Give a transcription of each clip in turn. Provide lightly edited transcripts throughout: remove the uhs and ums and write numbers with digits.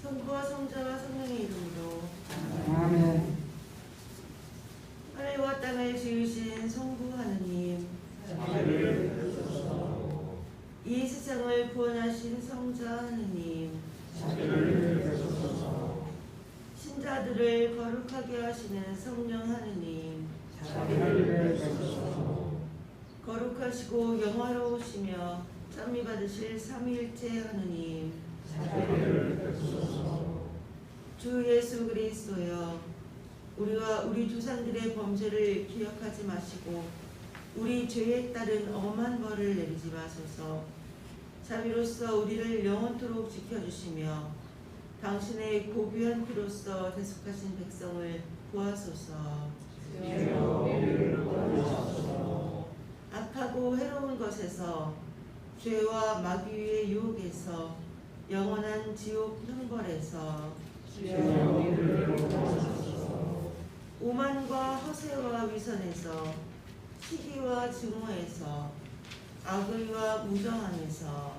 성부와 성자와 성령의 이름으로 아멘. 하늘과 땅을 지으신 성부 하느님, 이 세상을 구원하신 성자 하느님, 신자들을 거룩하게 하시는 성령 하느님, 거룩하시고 영화로우시며 찬미 받으실 삼위일체 하느님, 주 예수 그리스도여, 우리와 우리 조상들의 범죄를 기억하지 마시고 우리 죄에 따른 엄한 벌을 내리지 마소서. 자비로서 우리를 영원토록 지켜주시며 당신의 고귀한 피로써 대속하신 백성을 구하소서. 악하고 해로운 것에서, 죄와 마귀의 유혹에서, 영원한 지옥 형벌에서, 오만과 허세와 위선에서, 시기와 증오에서, 악의와 무정함에서,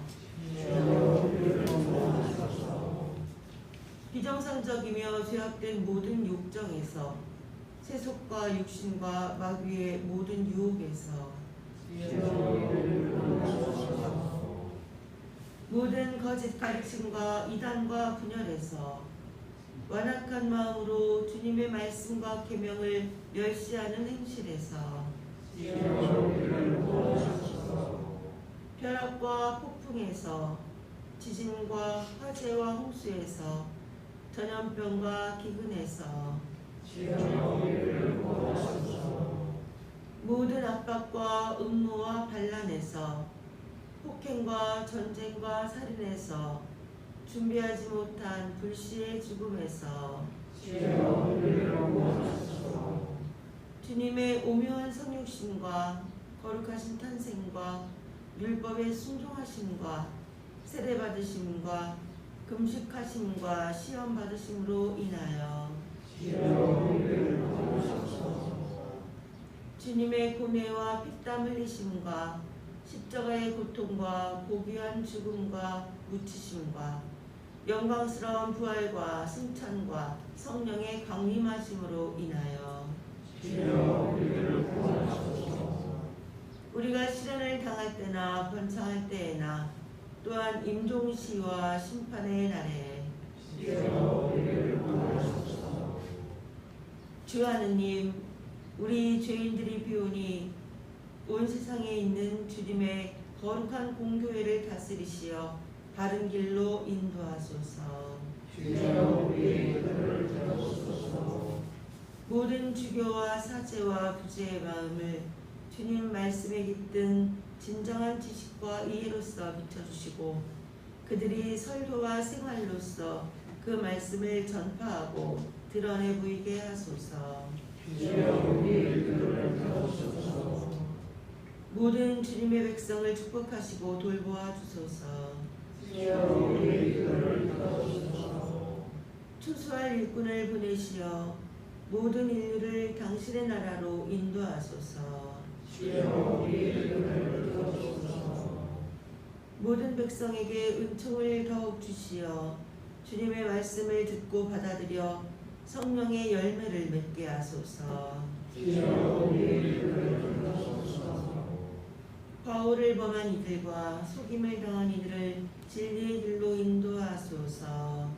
비정상적이며 죄악된 모든 욕정에서, 세속과 육신과 마귀의 모든 유혹에서, 모든 거짓 가르침과 이단과 분열에서, 완악한 마음으로 주님의 말씀과 계명을 멸시하는 행실에서, 벼락과 폭풍에서, 지진과 화재와 홍수에서, 전염병과 기근에서, 모든 압박과 음모와 반란에서, 폭행과 전쟁과 살인에서, 준비하지 못한 불시의 죽음에서, 주님의 오묘한 성육신과 거룩하신 탄생과 율법의 순종하심과 세례받으심과 금식하심과 시험받으심으로 인하여 주님의 고뇌와 피땀 흘리심과 십자가의 고통과 고귀한 죽음과 묻히심과 영광스러운 부활과 승천과 성령의 강림하심으로 인하여 우리가 시련을 당할 때나 번창할 때에나 또한 임종시와 심판의 날에 주 하느님, 우리 죄인들이 비오니 온 세상에 있는 주님의 거룩한 공교회를 다스리시어 바른 길로 인도하소서. 모든 주교와 사제와 부제의 마음을 주님 말씀에 깃든 진정한 지식과 이해로서 비춰주시고 그들이 설교와 생활로서 그 말씀을 전파하고 드러내 보이게 하소서. 모든 주님의 백성을 축복하시고 돌보아 주소서. 추수할 일꾼을 보내시어 모든 인류를 당신의 나라로 인도하소서. 모든 백성에게 은총을 더욱 주시어 주님의 말씀을 듣고 받아들여 성령의 열매를 맺게 하소서. 과오를 범한 이들과 속임을 당한 이들을 진리의 길로 인도하소서.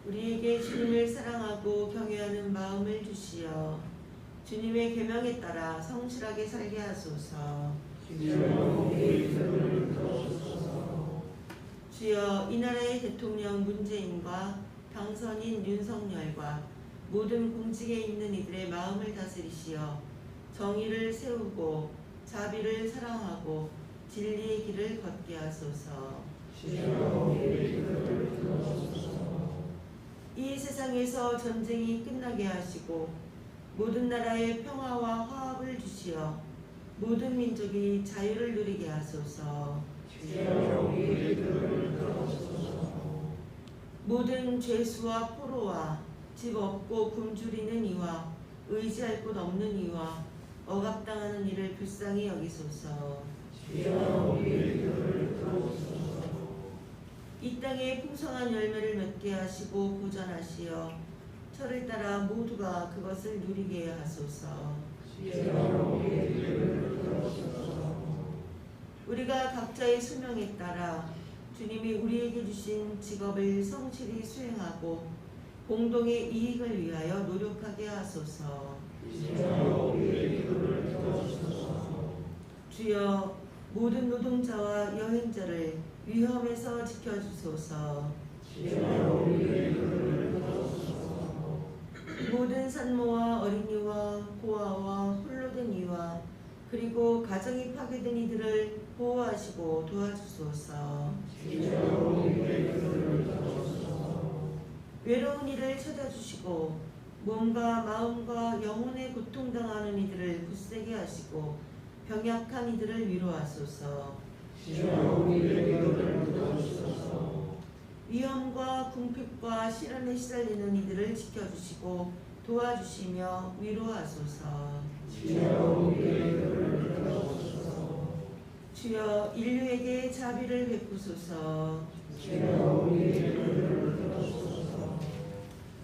우리에게 주님을 사랑하고 경외하는 마음을 주시어 주님의 계명에 따라 성실하게 살게 하소서. 주여, 이 나라의 대통령 문재인과 당선인 윤석열과 모든 공직에 있는 이들의 마음을 다스리시어 정의를 세우고 자비를 사랑하고 진리의 길을 걷게 하소서. 이 세상에서 전쟁이 끝나게 하시고 모든 나라에 평화와 화합을 주시어 모든 민족이 자유를 누리게 하소서. 모든 죄수와 포로와 집 없고 굶주리는 이와 의지할 곳 없는 이와 억압당하는 이를 불쌍히 여기소서. 주여 우리의 기도를 들어주소서. 땅에 풍성한 열매를 맺게 하시고 보전하시어 철을 따라 모두가 그것을 누리게 하소서. 우리가 각자의 수명에 따라 주님이 우리에게 주신 직업을 성실히 수행하고 공동의 이익을 위하여 노력하게 하소서. 주여, 모든 노동자와 여행자를 위험에서 지켜주소서. 모든 산모와 어린이와 고아와 홀로된 이와 그리고 가정이 파괴된 이들을 보호하시고 도와주소서. 외로운 이를 찾아주시고 몸과 마음과 영혼의 고통당하는 이들을 굳세게 하시고 병약한 이들을 위로하소서. 위험과 궁핍과 시련에 시달리는 이들을 지켜주시고 도와주시며 위로하소서. 주여, 인류에게 자비를 베푸소서.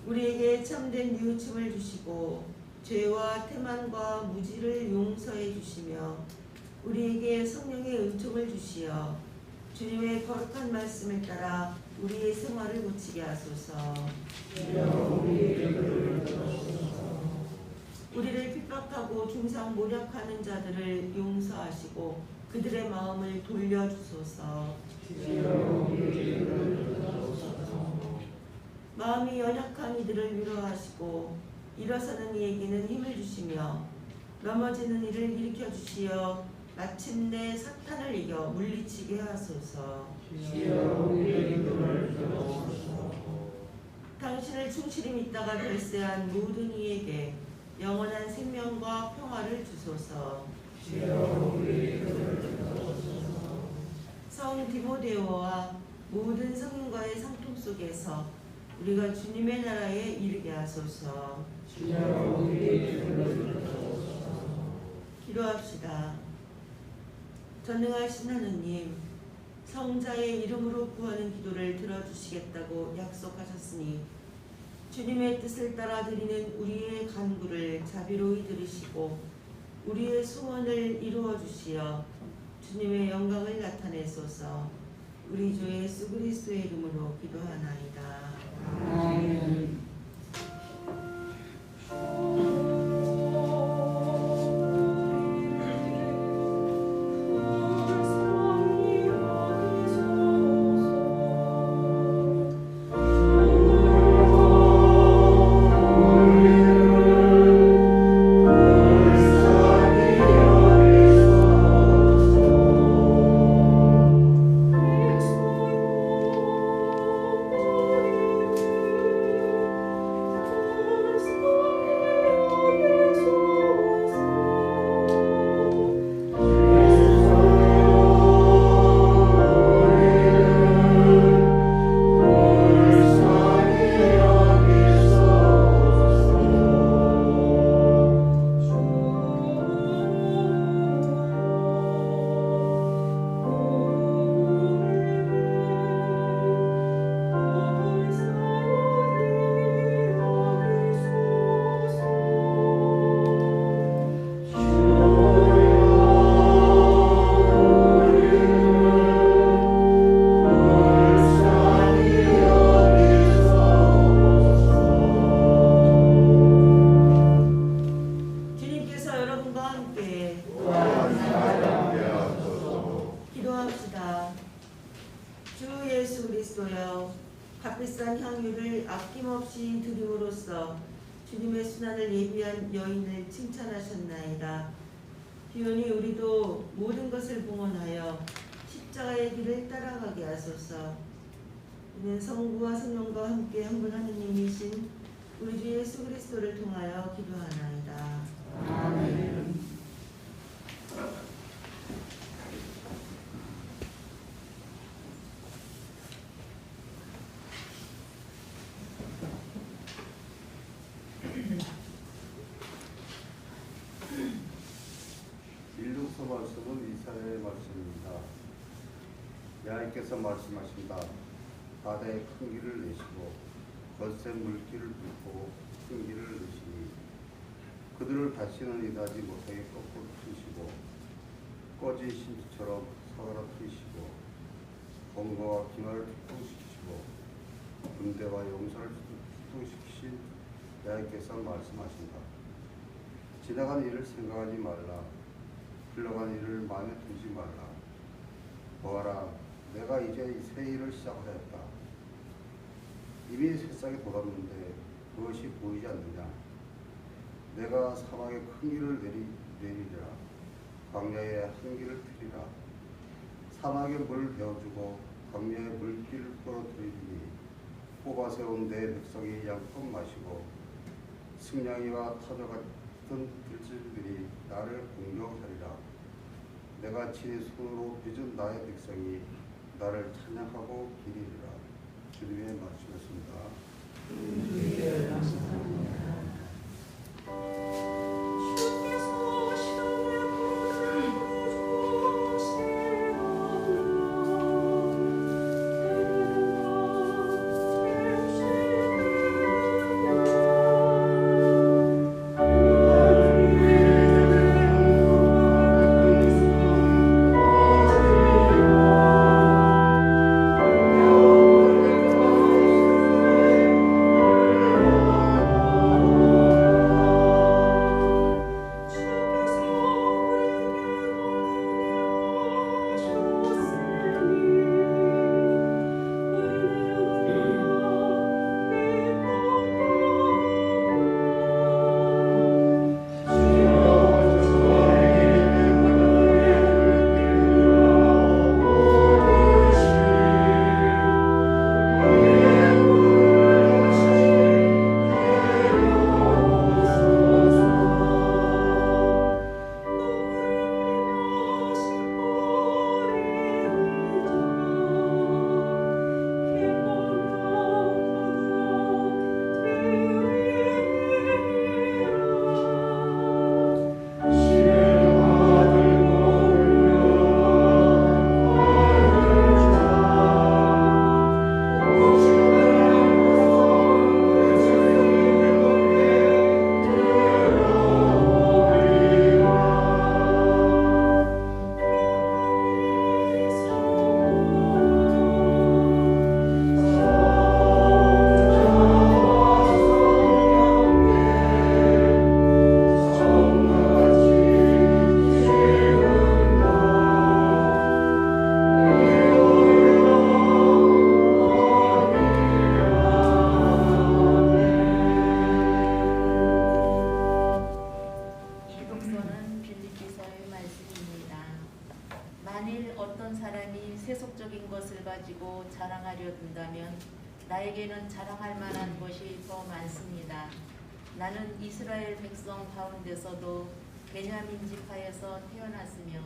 우리에게 참된 뉘우침을 주시고 죄와 태만과 무지를 용서해 주시며 우리에게 성령의 은총을 주시어 주님의 거룩한 말씀을 따라 우리의 생활을 고치게 하소서. 우리를 핍박하고 중상 모략하는 자들을 용서하시고 그들의 마음을 돌려주소서. 마음이 연약한 이들을 위로하시고 일어서는 이에게는 힘을 주시며 넘어지는 이를 일으켜 주시어 마침내 사탄을 이겨 물리치게 하소서. 당신을 충실히 믿다가 별세한 모든 이에게 영원한 생명과 평화를 주소서. 성 디모데오와 모든 성인과의 상통 속에서 우리가 주님의 나라에 이르게 하소서. 기도합시다. 전능하신 하느님, 성자의 이름으로 구하는 기도를 들어주시겠다고 약속하셨으니 주님의 뜻을 따라 드리는 우리의 간구를 자비로이 들으시고 우리의 소원을 이루어 주시어 주님의 영광을 나타내소서. 우리 주 예수 그리스도의 이름으로 기도하나이다. 아멘. 값비싼 향유를 아낌없이 드림으로써 주님의 순환을 예비한 여인을 칭찬하셨나이다. 기원이 우리도 모든 것을 봉헌하여 십자가의 길을 따라가게 하소서. 이는 성부와 성령과 함께 한 분 하느님이신 우리 주 예수 그리스도를 통하여 기도하나이다. 아멘. 일룩서 말씀은 이사야의 말씀입니다. 여호와께서 말씀하신다. 바다에 큰 길을 내시고 거센 물길을 뚫고 큰 길을 내시니 그들을 다시는 이다지 못하게 거꾸로 트시고 꺼진 심지처럼 사그라뜨리시고 검거와 기마를 출동시키시고 군대와 용사를 출동시키신 여호와께서 말씀하신다. 지나간 일을 생각하지 말라. 흘러간 일을 마음에 두지 말라. 보아라, 내가 이제 새 일을 시작하였다. 이미 새싹이 돋았는데 그것이 보이지 않느냐. 내가 사막에 큰 길을 내리리라. 광야에 한 길을 트리라. 사막에 물을 베어주고 광야에 물길을 떨어뜨리니 뽑아세운 내 백성이 양껏 마시고 승냥이와 타조 같은 들짐들이 나를 공경하리라. 내가 친히 손으로 빚은 나의 백성이 나를 찬양하고 기리리라. 주님의 말씀이었습니다. 가지고 자랑하려 든다면 나에게는 자랑할 만한 것이 더 많습니다. 나는 이스라엘 백성 가운데서도 베냐민 지파에서 태어났으며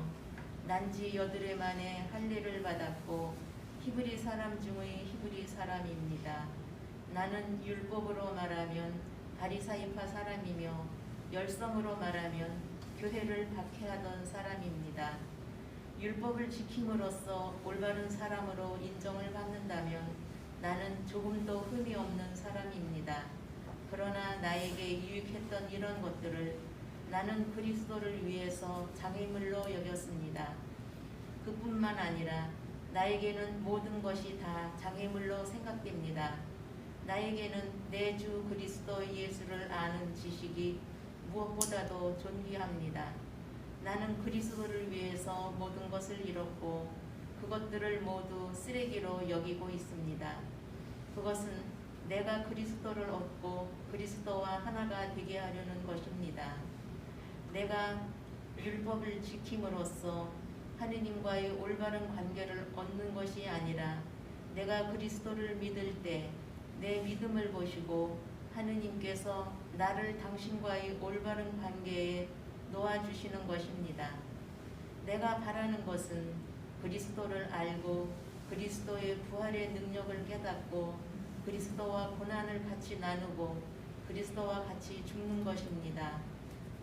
난지 8해 만에 할례를 받았고 히브리 사람 중의 히브리 사람입니다. 나는 율법으로 말하면 바리사이파 사람이며 열성으로 말하면 교회를 박해하던 사람입니다. 율법을 지킴으로써 올바른 사람으로 인정을 받는다면 나는 조금도 흠이 없는 사람입니다. 그러나 나에게 유익했던 이런 것들을 나는 그리스도를 위해서 장애물로 여겼습니다. 그뿐만 아니라 나에게는 모든 것이 다 장애물로 생각됩니다. 나에게는 내 주 그리스도 예수를 아는 지식이 무엇보다도 존귀합니다. 나는 그리스도를 위해서 모든 것을 잃었고 그것들을 모두 쓰레기로 여기고 있습니다. 그것은 내가 그리스도를 얻고 그리스도와 하나가 되게 하려는 것입니다. 내가 율법을 지킴으로써 하느님과의 올바른 관계를 얻는 것이 아니라 내가 그리스도를 믿을 때 내 믿음을 보시고 하느님께서 나를 당신과의 올바른 관계에 놓아주시는 것입니다. 내가 바라는 것은 그리스도를 알고 그리스도의 부활의 능력을 깨닫고 그리스도와 고난을 같이 나누고 그리스도와 같이 죽는 것입니다.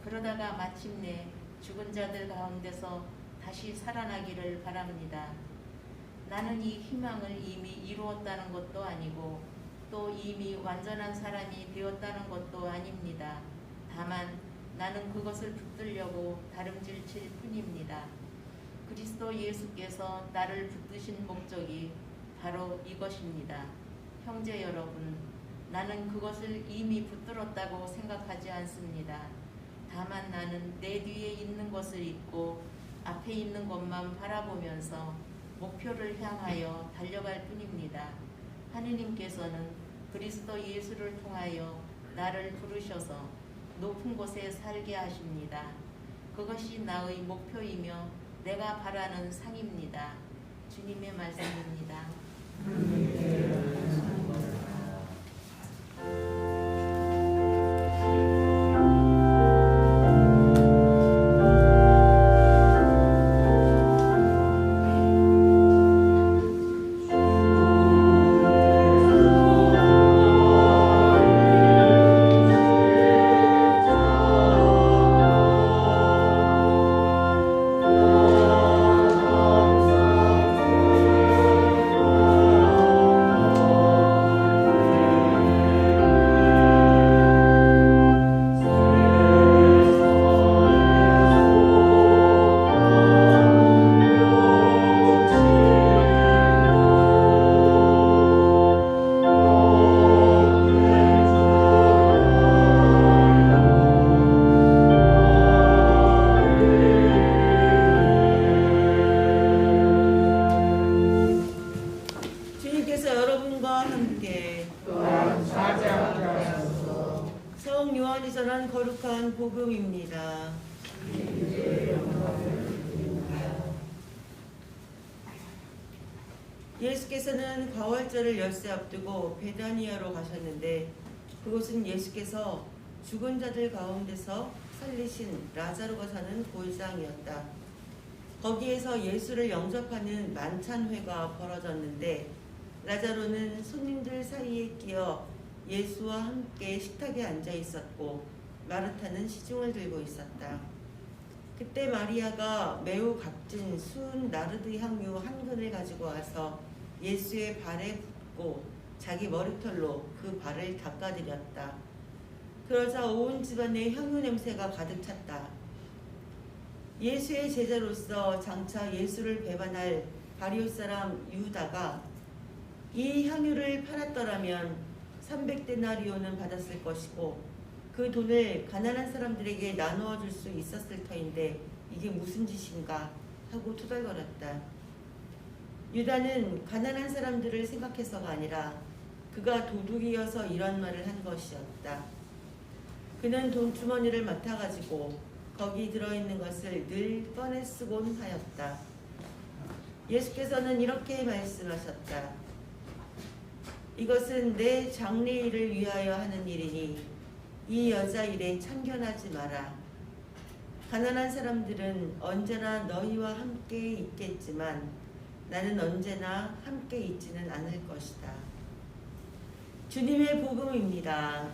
그러다가 마침내 죽은 자들 가운데서 다시 살아나기를 바랍니다. 나는 나는 이 희망을 이미 이루었다는 것도 아니고 또 이미 완전한 사람이 되었다는 것도 아닙니다. 다만 나는 그것을 붙들려고 다름질칠 뿐입니다. 그리스도 예수께서 나를 붙드신 목적이 바로 이것입니다. 형제 여러분, 나는 그것을 이미 붙들었다고 생각하지 않습니다. 다만 나는 내 뒤에 있는 것을 잊고 앞에 있는 것만 바라보면서 목표를 향하여 달려갈 뿐입니다. 하느님께서는 그리스도 예수를 통하여 나를 부르셔서 높은 곳에 살게 하십니다. 그것이 나의 목표이며 내가 바라는 상입니다. 주님의 말씀입니다. 요한이 전한 거룩한 복음입니다. 예수께서는 가월절을 열세 앞두고 베다니아로 가셨는데 그곳은 예수께서 죽은 자들 가운데서 살리신 라자로가 사는 골상이었다. 거기에서 예수를 영접하는 만찬회가 벌어졌는데 라자로는 손님들 사이에 끼어 예수와 함께 식탁에 앉아 있었고 마르타는 시중을 들고 있었다. 그때 마리아가 매우 값진 순 나르드 향유 한 근을 가지고 와서 예수의 발에 붓고 자기 머리털로 그 발을 닦아드렸다. 그러자 온 집안에 향유 냄새가 가득 찼다. 예수의 제자로서 장차 예수를 배반할 바리오 사람 유다가 이 향유를 팔았더라면 300데나리온은 받았을 것이고 그 돈을 가난한 사람들에게 나누어 줄 수 있었을 터인데 이게 무슨 짓인가 하고 투덜거렸다. 유다는 가난한 사람들을 생각해서가 아니라 그가 도둑이어서 이런 말을 한 것이었다. 그는 돈주머니를 맡아가지고 거기 들어있는 것을 늘 꺼내 쓰곤 하였다. 예수께서는 이렇게 말씀하셨다. 이것은 내 장래일을 위하여 하는 일이니 이 여자 일에 참견하지 마라. 가난한 사람들은 언제나 너희와 함께 있겠지만 나는 언제나 함께 있지는 않을 것이다. 주님의 복음입니다.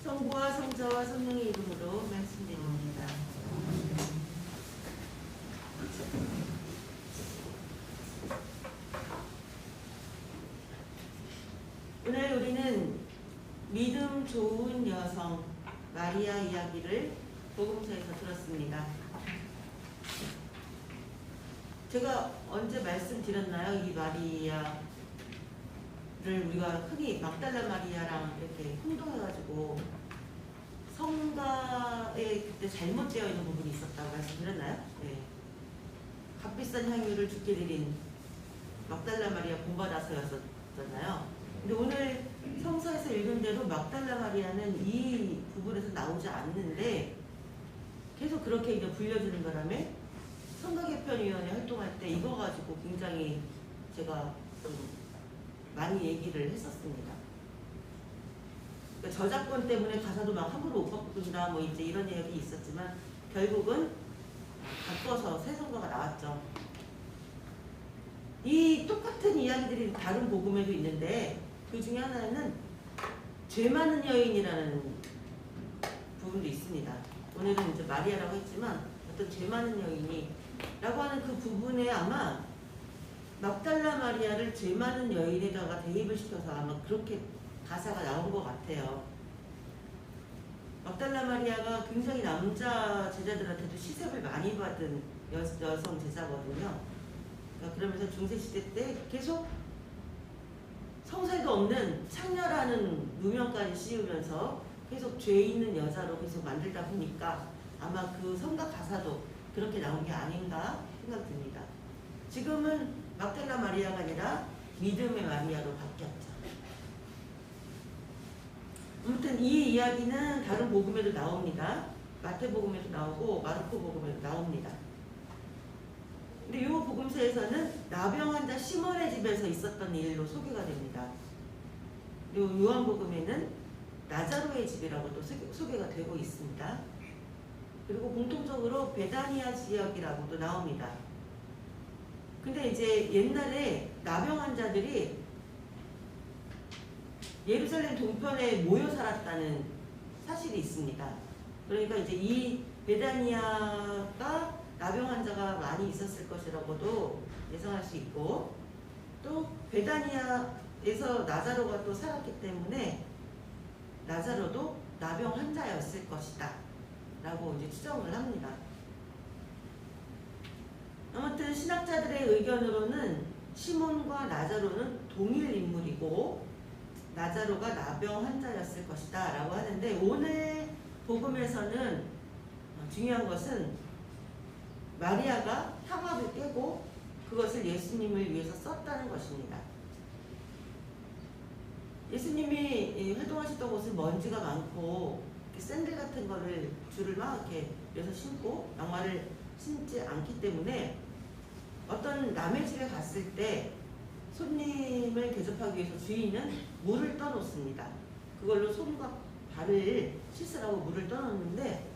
성부와 성자와 성령의 이름으로 말씀드립니다. 오늘 우리는 믿음 좋은 여성 마리아 이야기를 복음서에서 들었습니다. 제가 언제 말씀드렸나요? 이 마리아를 우리가 흔히 막달라 마리아랑 이렇게 혼동해가지고 성가에 그때 잘못되어 있는 부분이 있었다고 말씀드렸나요? 네. 값비싼 향유를 주께 드린 막달라 마리아 본받아서였었잖아요. 근데 오늘 성서에서 읽은 대로 막달라 마리아는 이 부분에서 나오지 않는데 계속 그렇게 이제 불려주는 바람에 성가개편위원회 활동할 때 이거 가지고 굉장히 제가 좀 많이 얘기를 했었습니다. 그러니까 저작권 때문에 가사도 막 함부로 못 바꾼다 뭐 이제 이런 이야기 있었지만 결국은 바꿔서 새 성가가 나왔죠. 이 똑같은 이야기들이 다른 복음에도 있는데 그 중에 하나는 죄 많은 여인이라는 부분도 있습니다. 오늘은 이제 마리아라고 했지만 어떤 죄 많은 여인이라고 하는 그 부분에 아마 막달라 마리아를 죄 많은 여인에다가 대입을 시켜서 아마 그렇게 가사가 나온 것 같아요. 막달라 마리아가 굉장히 남자 제자들한테도 시샘을 많이 받은 여성 제자거든요. 그러니까 그러면서 중세시대 때 계속 성살도 없는 창녀라는 누명까지 씌우면서 계속 죄 있는 여자로 계속 만들다 보니까 아마 그 성가 가사도 그렇게 나온 게 아닌가 생각됩니다. 지금은 막달라 마리아가 아니라 믿음의 마리아로 바뀌었죠. 아무튼 이 이야기는 다른 복음에도 나옵니다. 마태복음에도 나오고 마르코 복음에도 나옵니다. 근데 이 복음서에서는 나병 환자 시몬의 집에서 있었던 일로 소개가 됩니다. 그리고 요한복음에는 나자로의 집이라고 또 소개가 되고 있습니다. 그리고 공통적으로 베다니아 지역이라고도 나옵니다. 근데 이제 옛날에 나병 환자들이 예루살렘 동편에 모여 살았다는 사실이 있습니다. 그러니까 이제 이 베다니아가 나병 환자가 많이 있었을 것이라고도 예상할 수 있고, 또 베다니아에서 나자로가 또 살았기 때문에 나자로도 나병 환자였을 것이다 라고 이제 추정을 합니다. 아무튼 신학자들의 의견으로는 시몬과 나자로는 동일 인물이고 나자로가 나병 환자였을 것이다 라고 하는데, 오늘 복음에서는 중요한 것은 마리아가 향압을 깨고 그것을 예수님을 위해서 썼다는 것입니다. 예수님이 활동하셨던 곳은 먼지가 많고 샌들 같은 거를 줄을 막 이렇게 여서 신고 양말을 신지 않기 때문에 어떤 남의 집에 갔을 때 손님을 대접하기 위해서 주인은 물을 떠놓습니다. 그걸로 손과 발을 씻으라고 물을 떠놓는데,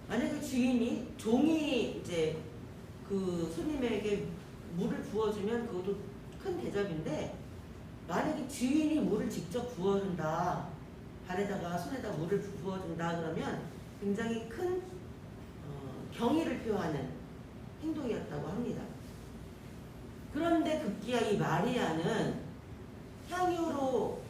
만약에 주인이 종이 이제 그 손님에게 물을 부어주면 그것도 큰 대접인데, 만약에 주인이 물을 직접 부어준다, 발에다가 손에다 물을 부어준다 그러면 굉장히 큰 경의를 표하는 행동이었다고 합니다. 그런데 급기야 이 마리아는 향유로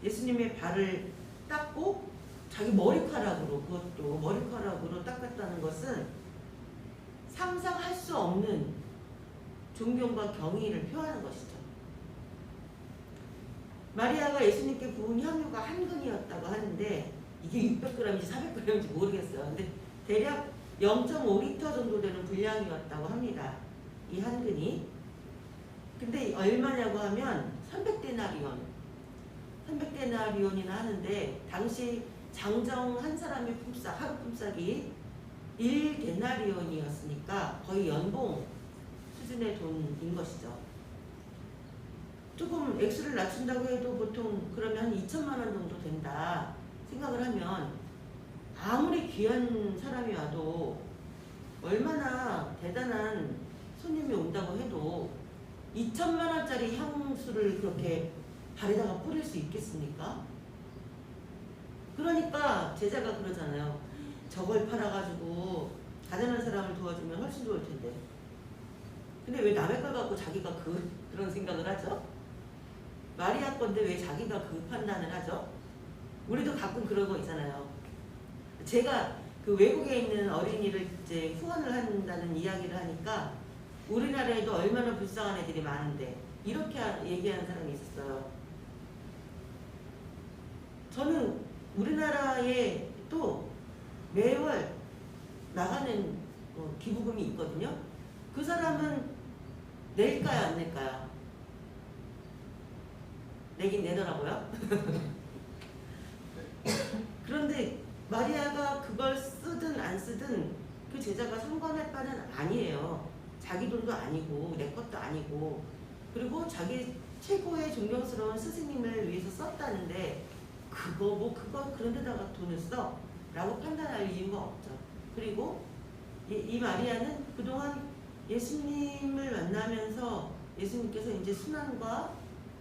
예수님의 발을 닦고 자기 머리카락으로, 그것도 머리카락으로 닦았다는 것은 상상할 수 없는 존경과 경의를 표하는 것이죠. 마리아가 예수님께 부은 향유가 한 근이었다고 하는데 이게 600g인지 400g인지 모르겠어요. 근데 대략 0.5리터 정도 되는 분량이었다고 합니다. 이 한 근이. 근데 얼마냐고 하면 300데나리온. 300데나리온이나 하는데 당시 장정 한 사람의 품삯, 하루 품삯이 1데나리온이었으니까 거의 연봉 수준의 돈인 것이죠. 조금 액수를 낮춘다고 해도 보통 그러면 한 2천만 원 정도 된다 생각을 하면, 아무리 귀한 사람이 와도 얼마나 대단한 손님이 온다고 해도 2천만 원짜리 향수를 그렇게 발에다가 뿌릴 수 있겠습니까? 그러니까 제자가 그러잖아요. 저걸 팔아가지고 가난한 사람을 도와주면 훨씬 좋을 텐데. 근데 왜 남의 걸 갖고 자기가 그런 생각을 하죠? 마리아 건데 왜 자기가 그 판단을 하죠? 우리도 가끔 그런 거 있잖아요. 제가 그 외국에 있는 어린이를 이제 후원을 한다는 이야기를 하니까 우리나라에도 얼마나 불쌍한 애들이 많은데 이렇게 얘기하는 사람이 있었어요. 저는 우리나라에 또 매월 나가는 기부금이 있거든요. 그 사람은 낼까요, 안 낼까요? 내긴 내더라고요. 그런데 마리아가 그걸 쓰든 안 쓰든 그 제자가 상관할 바는 아니에요. 자기 돈도 아니고 내 것도 아니고, 그리고 자기 최고의 존경스러운 스승님을 위해서 썼다는데 그거 그런 데다가 돈을 써? 라고 판단할 이유가 없죠. 그리고 이 마리아는 그동안 예수님을 만나면서 예수님께서 이제 순환과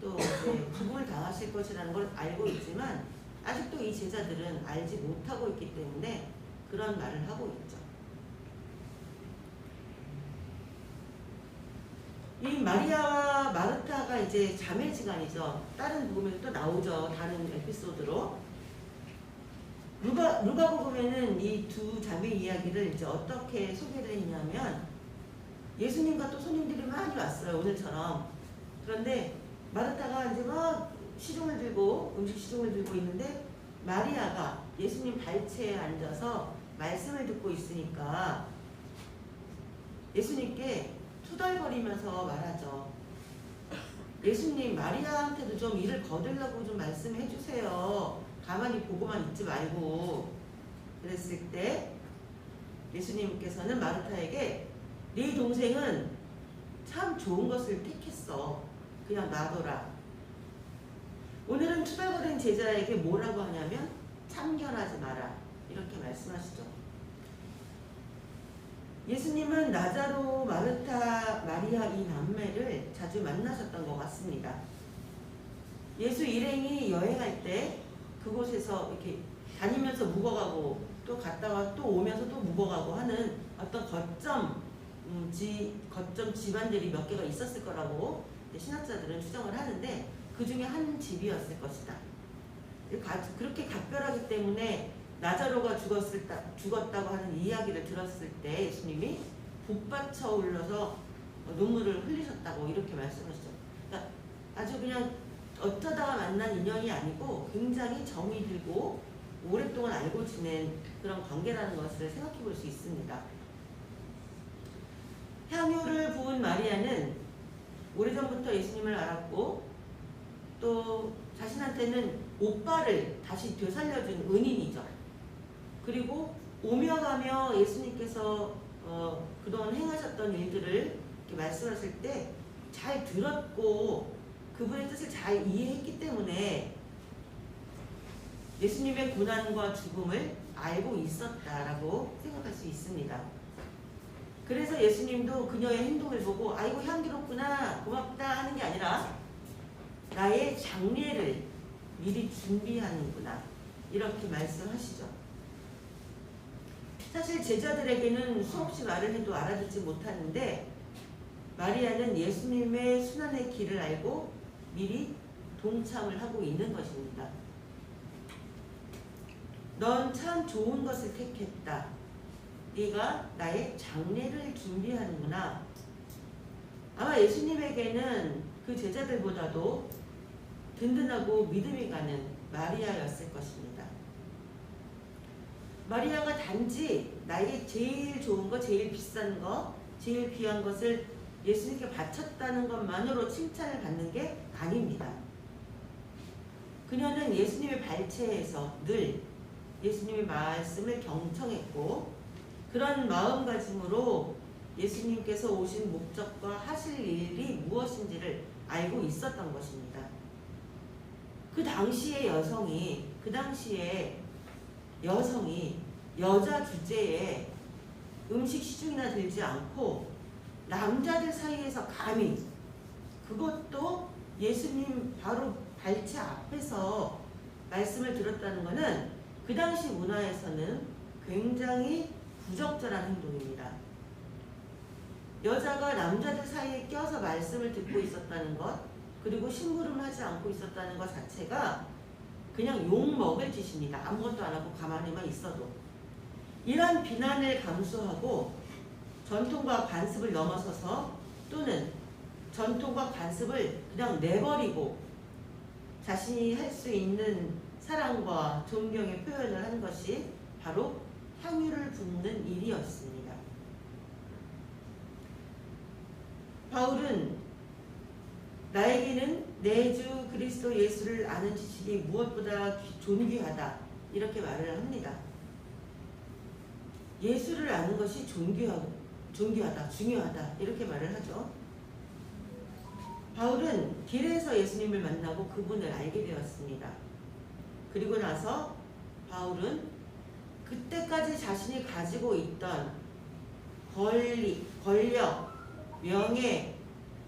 또 이제 죽음을 당하실 것이라는 걸 알고 있지만 아직도 이 제자들은 알지 못하고 있기 때문에 그런 말을 하고 있죠. 이 마리아와 마르타가 이제 자매지간이죠. 다른 복음에 또 나오죠. 다른 에피소드로. 누가복음에는 이 두 자매 이야기를 이제 어떻게 소개를 했냐면 예수님과 또 손님들이 많이 왔어요. 오늘처럼. 그런데 마르타가 이제 막 시중을 들고 음식 시중을 들고 있는데 마리아가 예수님 발치에 앉아서 말씀을 듣고 있으니까 예수님께 투덜거리면서 말하죠. 예수님, 마리아한테도 좀 일을 거들라고 좀 말씀해 주세요. 가만히 보고만 있지 말고. 그랬을 때 예수님께서는 마르타에게 네 동생은 참 좋은 것을 택했어. 그냥 놔둬라. 오늘은 투덜거린 제자에게 뭐라고 하냐면 참견하지 마라. 이렇게 말씀하시죠. 예수님은 나자로, 마르타, 마리아 이 남매를 자주 만나셨던 것 같습니다. 예수 일행이 여행할 때 그곳에서 이렇게 다니면서 묵어가고 또 갔다가 또 오면서 또 묵어가고 하는 어떤 거점 집안들이 몇 개가 있었을 거라고 신학자들은 추정을 하는데 그 중에 한 집이었을 것이다. 그렇게 각별하기 때문에 나자로가 죽었다고 하는 이야기를 들었을 때 예수님이 북받쳐 올려서 눈물을 흘리셨다고 이렇게 말씀하시죠. 그러니까 아주 그냥 어쩌다가 만난 인연이 아니고 굉장히 정이 들고 오랫동안 알고 지낸 그런 관계라는 것을 생각해 볼 수 있습니다. 향유를 부은 마리아는 오래전부터 예수님을 알았고 또 자신한테는 오빠를 다시 되살려준 은인이죠. 그리고 오며 가며 예수님께서 그동안 행하셨던 일들을 이렇게 말씀하실 때 잘 들었고 그분의 뜻을 잘 이해했기 때문에 예수님의 고난과 죽음을 알고 있었다라고 생각할 수 있습니다. 그래서 예수님도 그녀의 행동을 보고 아이고 향기롭구나 고맙다 하는 게 아니라 나의 장례를 미리 준비하는구나 이렇게 말씀하시죠. 사실 제자들에게는 수없이 말을 해도 알아듣지 못하는데 마리아는 예수님의 순환의 길을 알고 미리 동참을 하고 있는 것입니다. 넌 참 좋은 것을 택했다. 네가 나의 장례를 준비하는구나. 아마 예수님에게는 그 제자들보다도 든든하고 믿음이 가는 마리아였을 것입니다. 마리아가 단지 나에게 제일 좋은 거, 제일 비싼 거, 제일 귀한 것을 예수님께 바쳤다는 것만으로 칭찬을 받는 게 아닙니다. 그녀는 예수님의 발치에서 늘 예수님의 말씀을 경청했고 그런 마음가짐으로 예수님께서 오신 목적과 하실 일이 무엇인지를 알고 있었던 것입니다. 그 당시의 여성이 여자 주제에 음식 시중이나 들지 않고 남자들 사이에서 감히 그것도 예수님 바로 발치 앞에서 말씀을 들었다는 것은 그 당시 문화에서는 굉장히 부적절한 행동입니다. 여자가 남자들 사이에 껴서 말씀을 듣고 있었다는 것 그리고 심부름하지 않고 있었다는 것 자체가 그냥 욕먹을 짓입니다. 아무것도 안 하고 가만히만 있어도. 이런 비난을 감수하고 전통과 관습을 넘어서서 또는 전통과 관습을 그냥 내버리고 자신이 할 수 있는 사랑과 존경의 표현을 한 것이 바로 향유를 붓는 일이었습니다. 바울은 나에게는 내 주 그리스도 예수를 아는 지식이 무엇보다 존귀하다 이렇게 말을 합니다. 예수를 아는 것이 존귀하다, 중요하다 이렇게 말을 하죠. 바울은 길에서 예수님을 만나고 그분을 알게 되었습니다. 그리고 나서 바울은 그때까지 자신이 가지고 있던 권력, 명예,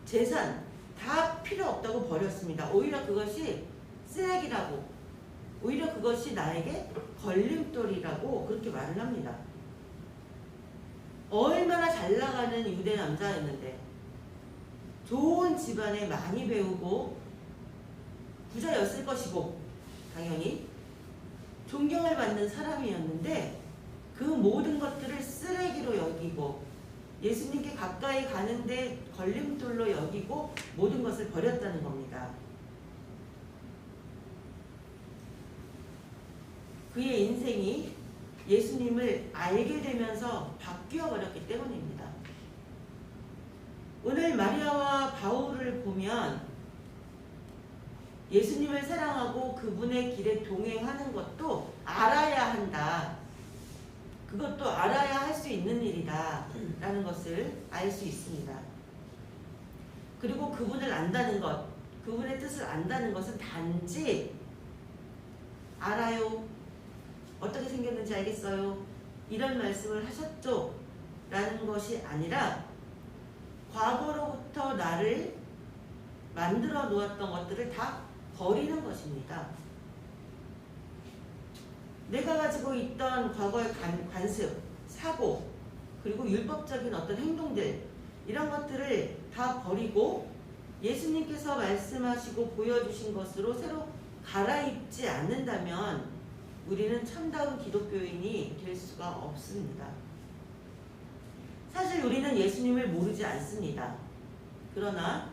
재산 다 필요 없다고 버렸습니다. 오히려 그것이 쓰레기라고, 오히려 그것이 나에게 걸림돌이라고 그렇게 말을 합니다. 얼마나 잘 나가는 유대 남자였는데, 좋은 집안에 많이 배우고 부자였을 것이고, 당연히 존경을 받는 사람이었는데 그 모든 것들을 쓰레기로 여기고 예수님께 가까이 가는데 걸림돌로 여기고 모든 것을 버렸다는 겁니다. 그의 인생이 예수님을 알게 되면서 바뀌어 버렸기 때문입니다. 오늘 마리아와 바울을 보면 예수님을 사랑하고 그분의 길에 동행하는 것도 알아야 한다. 그것도 알아야 할 수 있는 일이다 라는 것을 알 수 있습니다. 그리고 그분을 안다는 것, 그분의 뜻을 안다는 것은 단지 알아요, 어떻게 생겼는지 알겠어요, 이런 말씀을 하셨죠 라는 것이 아니라 과거로부터 나를 만들어 놓았던 것들을 다 버리는 것입니다. 내가 가지고 있던 과거의 관습, 사고, 그리고 율법적인 어떤 행동들, 이런 것들을 다 버리고 예수님께서 말씀하시고 보여주신 것으로 새로 갈아입지 않는다면 우리는 참다운 기독교인이 될 수가 없습니다. 사실 우리는 예수님을 모르지 않습니다. 그러나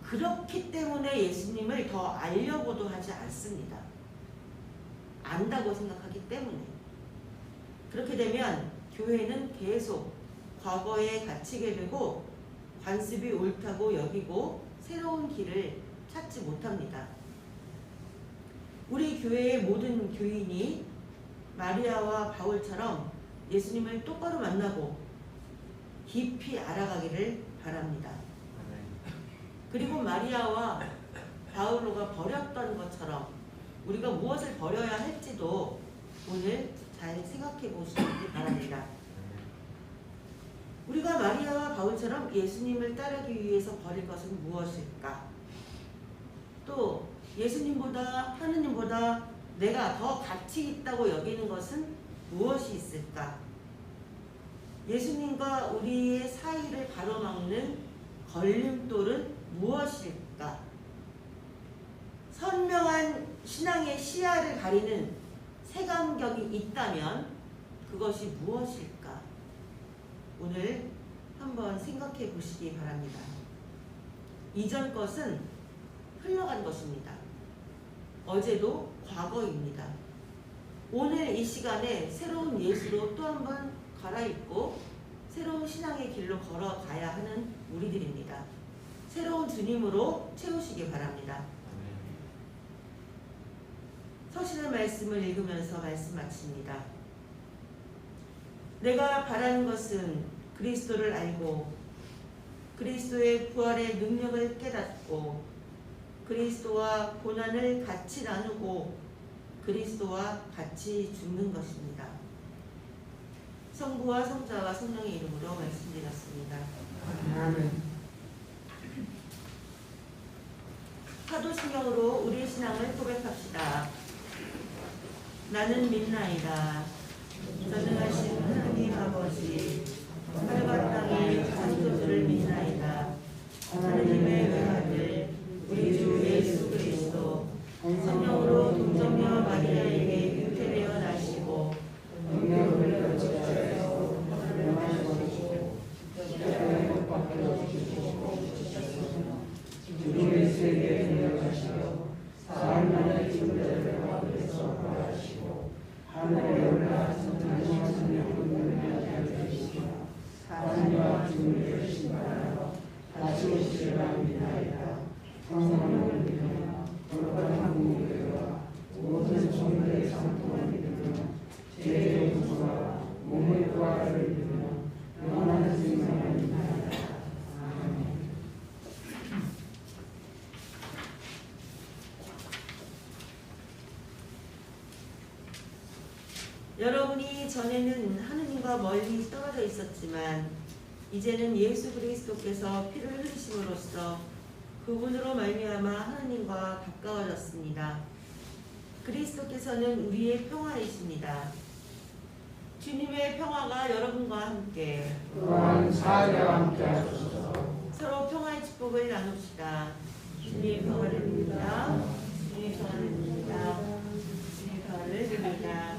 그렇기 때문에 예수님을 더 알려고도 하지 않습니다. 안다고 생각하기 때문에. 그렇게 되면 교회는 계속 과거에 갇히게 되고 관습이 옳다고 여기고 새로운 길을 찾지 못합니다. 우리 교회의 모든 교인이 마리아와 바울처럼 예수님을 똑바로 만나고 깊이 알아가기를 바랍니다. 그리고 마리아와 바울로가 버렸던 것처럼 우리가 무엇을 버려야 할지도 오늘 잘 생각해 보시기 바랍니다. 우리가 마리아와 바울처럼 예수님을 따르기 위해서 버릴 것은 무엇일까? 또 예수님보다, 하느님보다 내가 더 가치 있다고 여기는 것은 무엇이 있을까? 예수님과 우리의 사이를 가로막는 걸림돌은 무엇일까? 선명한 신앙의 시야를 가리는 색안경이 있다면 그것이 무엇일까? 오늘 한번 생각해 보시기 바랍니다. 이전 것은 흘러간 것입니다. 어제도 과거입니다. 오늘 이 시간에 새로운 예수로 또 한번 갈아입고 새로운 신앙의 길로 걸어가야 하는 우리들입니다. 새로운 주님으로 채우시기 바랍니다. 서신의 말씀을 읽으면서 말씀 마칩니다. 내가 바라는 것은 그리스도를 알고 그리스도의 부활의 능력을 깨닫고 그리스도와 고난을 같이 나누고 그리스도와 같이 죽는 것입니다. 성부와 성자와 성령의 이름으로 말씀드렸습니다. 아멘. 사도신경으로 우리의 신앙을 고백합시다. 나는 믿나이다. 전능하신 하나님 아버지, 하늘과 땅의 창조주를 믿나이다. 하나님의 외아들 우리 주 예수 그리스도 성령으로 동정녀 마리아에게 잉태되어 나시고 능력을 거쳐서 명하시고 십자가에 못 박혀 죽으시고 주님의 세계에 내려가시고 사흘만에 죽은 가운데서 부활하시고 하늘에 올라가서 다시 영원히 앉으시며 하나님과 주님을 신발하러 다시 오시리라 믿나이다. 성령을 믿으며 거룩한 공의와 모든 종들의 상통을 믿으며 죄의 용서와 몸의 부활을 믿으며 영원한 생명을 믿나이다. 아멘. 여러분이 전에는 하느님과 멀리 떨어져 있었지만 이제는 예수 그리스도께서 피를 흘리심으로써 그분으로 말미암아 하느님과 가까워졌습니다. 그리스도께서는 우리의 평화이십니다. 주님의 평화가 여러분과 함께 또한 사제와 함께 하소서. 서로 평화의 축복을 나눕시다. 주님의 평화를 빕니다. 주님의 평화를 빕니다. 주님의 평화를 빕니다.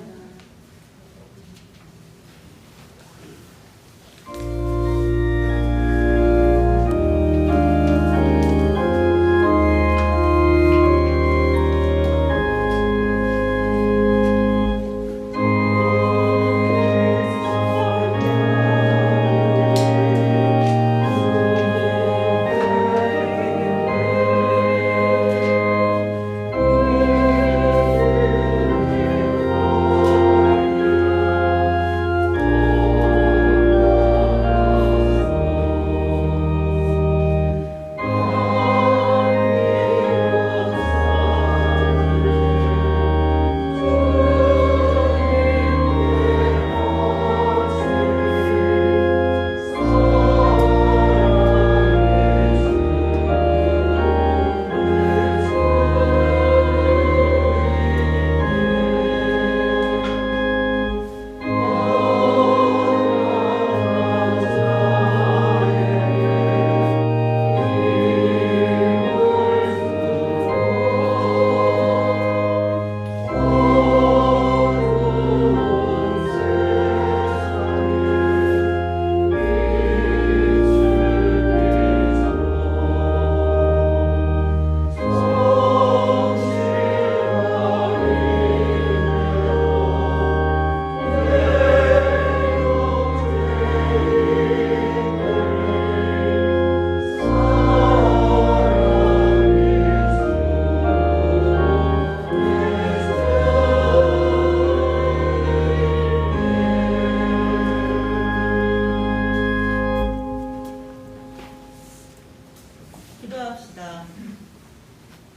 기도합시다.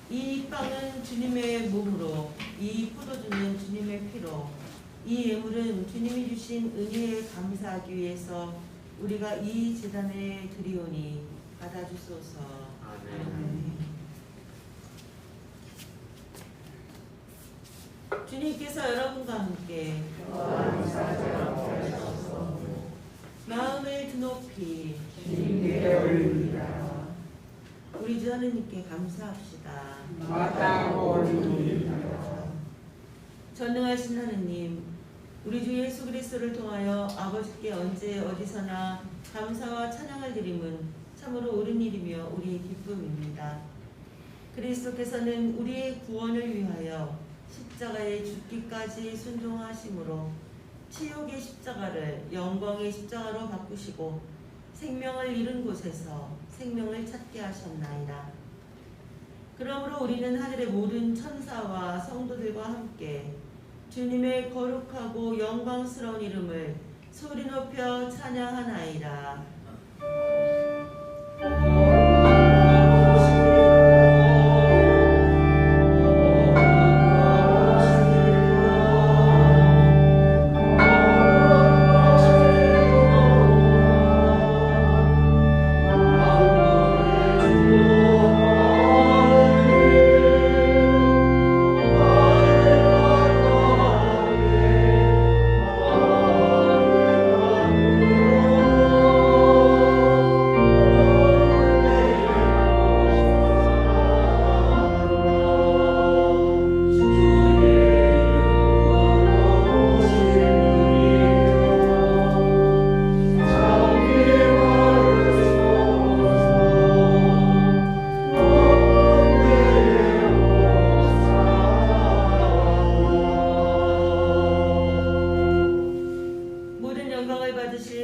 이 빵은 주님의 몸으로, 이 포도주는 주님의 피로, 이 예물은 주님이 주신 은혜에 감사하기 위해서 우리가 이 제단에 드리오니 받아주소서. 아멘. 주님께서 여러분과 함께 마음을 드높이 주님께 올립니다. 우리 주 하느님께 감사합시다. 마땅하고 올립니다. 전능하신 하느님, 우리 주 예수 그리스도를 통하여 아버지께 언제 어디서나 감사와 찬양을 드림은 참으로 옳은 일이며 우리의 기쁨입니다. 그리스도께서는 우리의 구원을 위하여 십자가에 죽기까지 순종하심으로 치욕의 십자가를 영광의 십자가로 바꾸시고 생명을 잃은 곳에서 생명을 찾게 하셨나이다. 그러므로 우리는 하늘의 모든 천사와 성도들과 함께 주님의 거룩하고 영광스러운 이름을 소리 높여 찬양하나이다.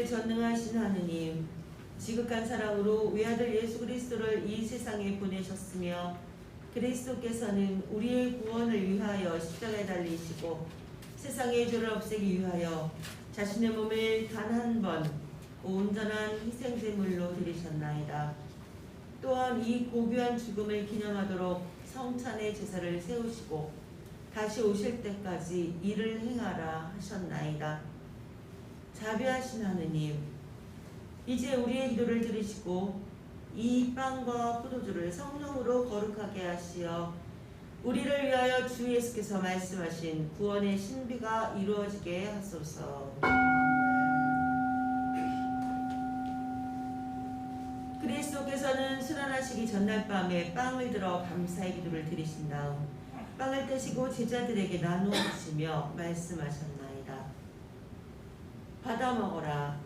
전능하신 하느님, 지극한 사랑으로 외아들 예수 그리스도를 이 세상에 보내셨으며 그리스도께서는 우리의 구원을 위하여 십자가에 달리시고 세상의 죄를 없애기 위하여 자신의 몸을 단 한 번 온전한 희생제물로 드리셨나이다. 또한 이 고귀한 죽음을 기념하도록 성찬의 제사를 세우시고 다시 오실 때까지 이를 행하라 하셨나이다. 자비하신 하느님, 이제 우리의 기도를 들으시고 이 빵과 포도주를 성령으로 거룩하게 하시어 우리를 위하여 주 예수께서 말씀하신 구원의 신비가 이루어지게 하소서. 그리스도께서는 순환하시기 전날 밤에 빵을 들어 감사의 기도를 드리신 다음 빵을 떼시고 제자들에게 나누어 주시며 말씀하셨나이다. 받아 먹어라.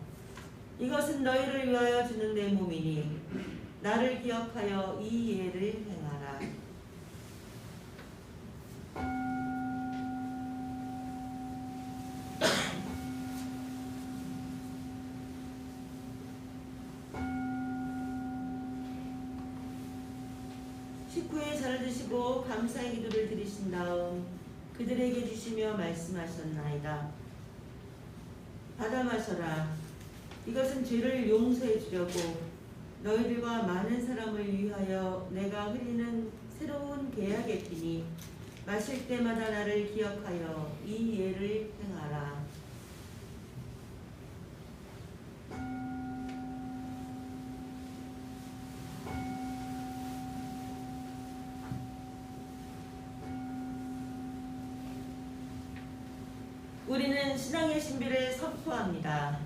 이것은 너희를 위하여 주는 내 몸이니 나를 기억하여 이 예를 행하라. 식후에 잔을 드시고 감사의 기도를 드리신 다음 그들에게 주시며 말씀하셨나이다. 받아 마셔라. 이것은 죄를 용서해 주려고 너희들과 많은 사람을 위하여 내가 흘리는 새로운 계약의 피니 마실 때마다 나를 기억하여 이 예를 행하라. 우리는 신앙의 신비를 선포합니다.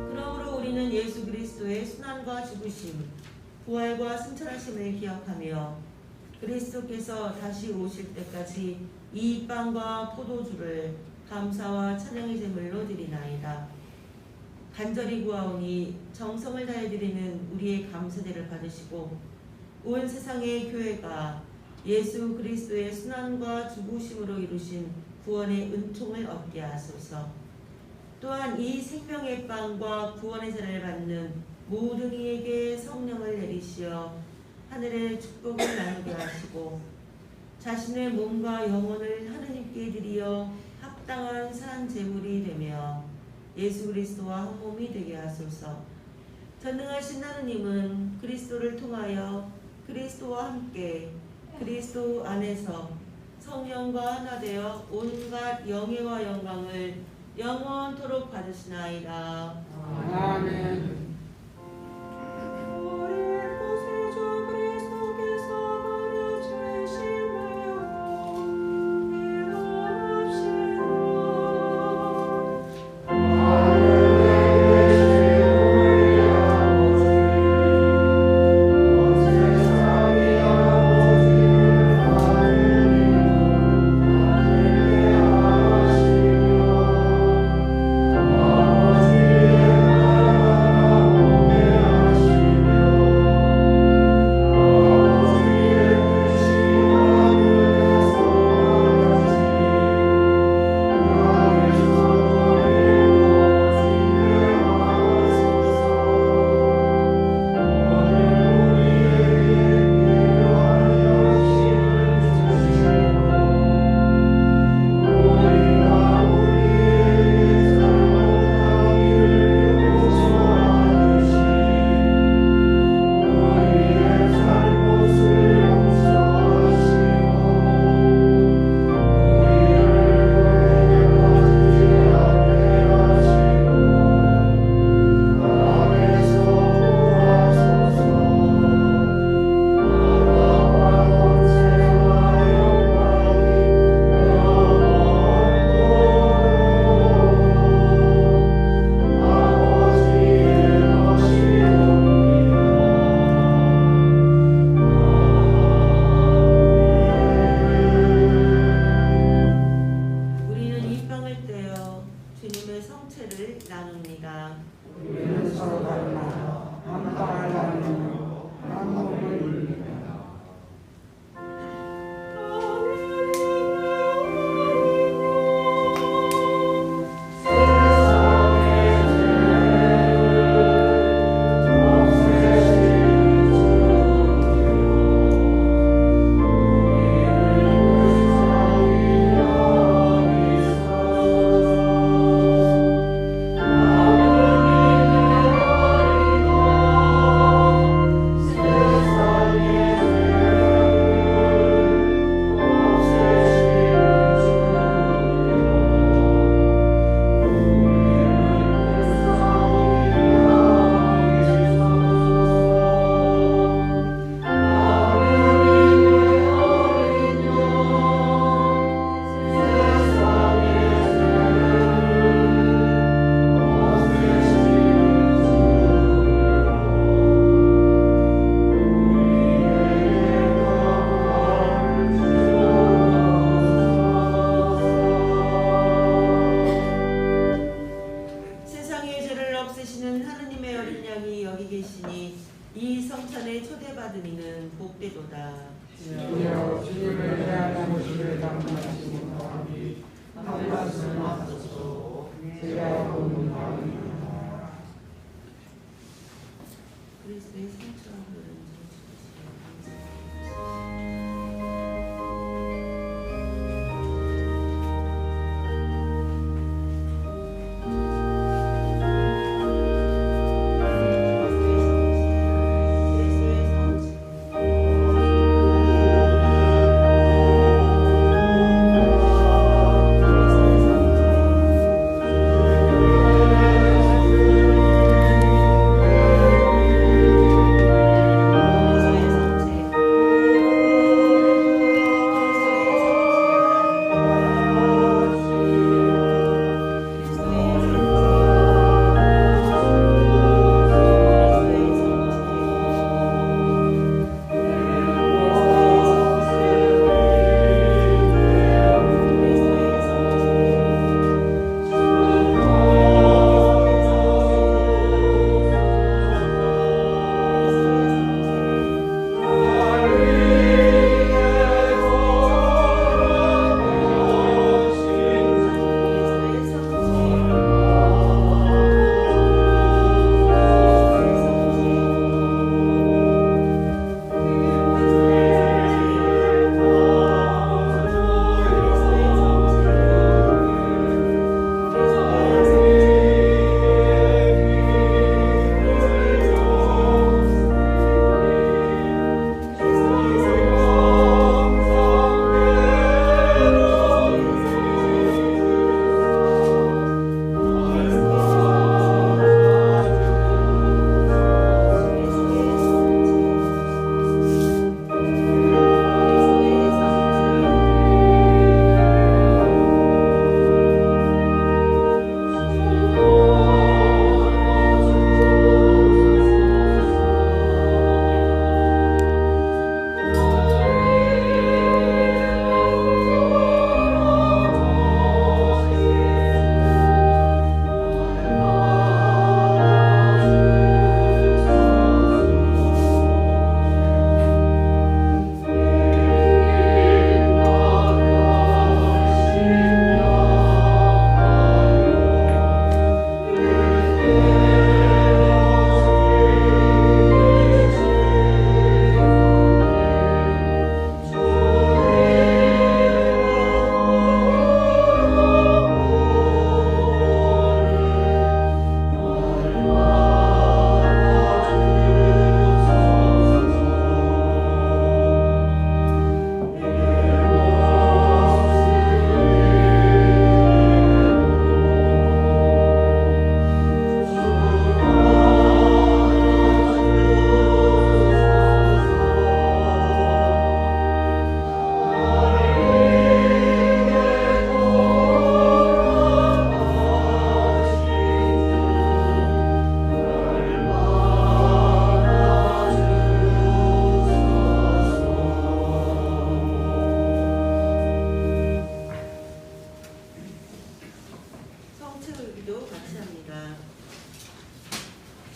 그러므로 우리는 예수 그리스도의 순환과 죽으심, 부활과 승천하심을 기억하며 그리스도께서 다시 오실 때까지 이 빵과 포도주를 감사와 찬양의 제물로 드리나이다. 간절히 구하오니 정성을 다해 드리는 우리의 감사제를 받으시고 온 세상의 교회가 예수 그리스도의 순환과 죽으심으로 이루신 구원의 은총을 얻게 하소서. 또한 이 생명의 빵과 구원의 잔을 받는 모든 이에게 성령을 내리시어 하늘의 축복을 나누게 하시고 자신의 몸과 영혼을 하느님께 드리어 합당한 산 제물이 되며 예수 그리스도와 한 몸이 되게 하소서. 전능하신 하느님은 그리스도를 통하여 그리스도와 함께 그리스도 안에서 성령과 하나 되어 온갖 영예와 영광을 영원토록 받으시나이다. 아멘. 아버지 주여 주님을 대하는 모습을 담당하지 못하오니 한 말씀 하소서. 제가 원망합니다. 그리스도의 성처럼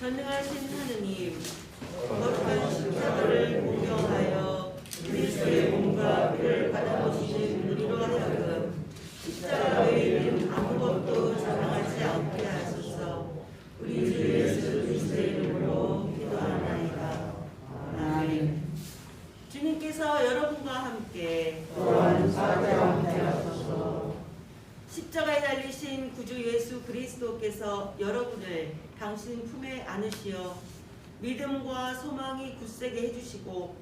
전능하신 하느님, 거룩한 십자가를 공경하여 그리스도의 몸과 피를 받아보시는 우리로 하여금 십자가 외에는 아무것도 자랑하지 않게 하소서. 우리 주 예수 그리스도의 이름으로 기도하나이다. 아멘. 주님께서 여러분과 함께 또한 사자와 함께 하소서. 십자가에 달리신 구주 예수 그리스도께서 여러분을 당신 품에 안으시어 믿음과 소망이 굳세게 해주시고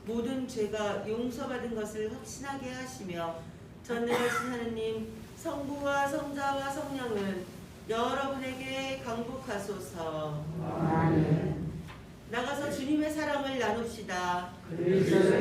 모든 죄가 용서받은 것을 확신하게 하시며 전능하신 하느님 성부와 성자와 성령은 여러분에게 강복하소서. 아멘. 나가서 주님의 사랑을 나눕시다. 그리스도의